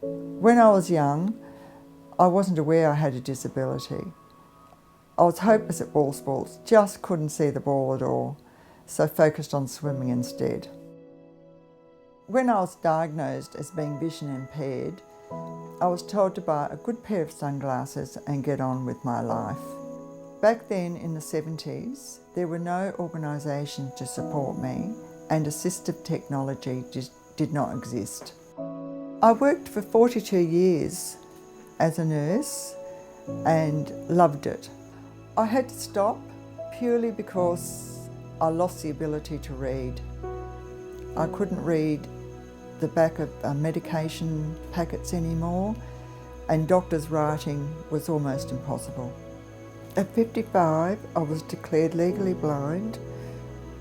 When I was young, I wasn't aware I had a disability. I was hopeless at ball sports, just couldn't see the ball at all, so focused on swimming instead. When I was diagnosed as being vision impaired, I was told to buy a good pair of sunglasses and get on with my life. Back then in the 70s, there were no organisations to support me and assistive technology did not exist. I worked for 42 years as a nurse and loved it. I had to stop purely because I lost the ability to read. I couldn't read the back of medication packets anymore, and doctors' writing was almost impossible. At 55, I was declared legally blind.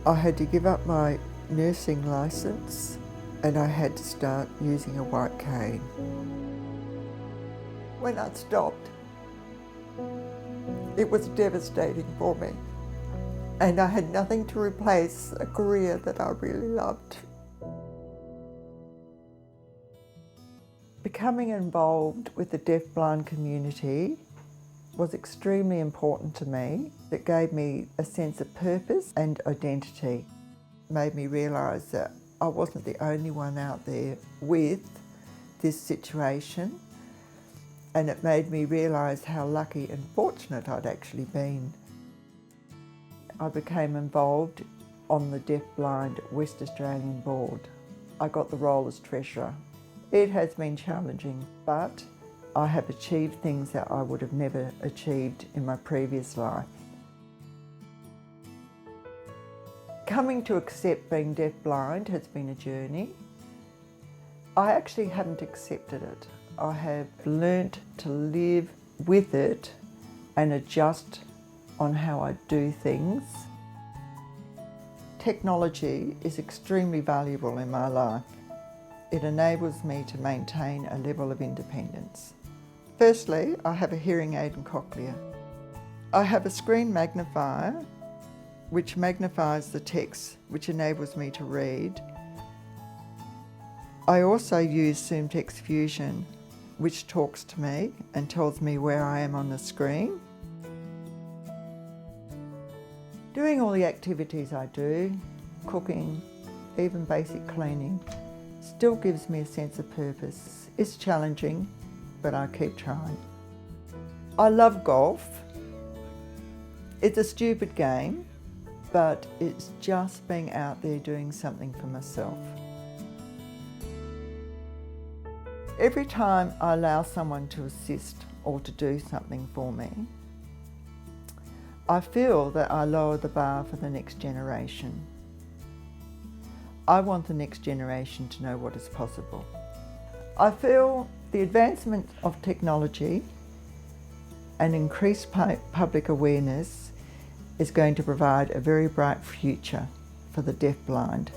I had to give up my nursing licence and I had to start using a white cane. When I stopped, it was devastating for me, and I had nothing to replace a career that I really loved. Becoming involved with the deafblind community was extremely important to me. It gave me a sense of purpose and identity. It made me realise that I wasn't the only one out there with this situation, and it made me realise how lucky and fortunate I'd actually been. I became involved on the Deafblind West Australian board. I got the role as treasurer. It has been challenging, but I have achieved things that I would have never achieved in my previous life. Coming to accept being deafblind has been a journey. I actually haven't accepted it. I have learnt to live with it and adjust on how I do things. Technology is extremely valuable in my life. It enables me to maintain a level of independence. Firstly, I have a hearing aid and cochlea. I have a screen magnifier which magnifies the text, which enables me to read. I also use Zoom Text Fusion, which talks to me and tells me where I am on the screen. Doing all the activities I do, cooking, even basic cleaning, still gives me a sense of purpose. It's challenging, but I keep trying. I love golf. It's a stupid game, but it's just being out there doing something for myself. Every time I allow someone to assist or to do something for me, I feel that I lower the bar for the next generation. I want the next generation to know what is possible. I feel the advancement of technology and increased public awareness is going to provide a very bright future for the deafblind.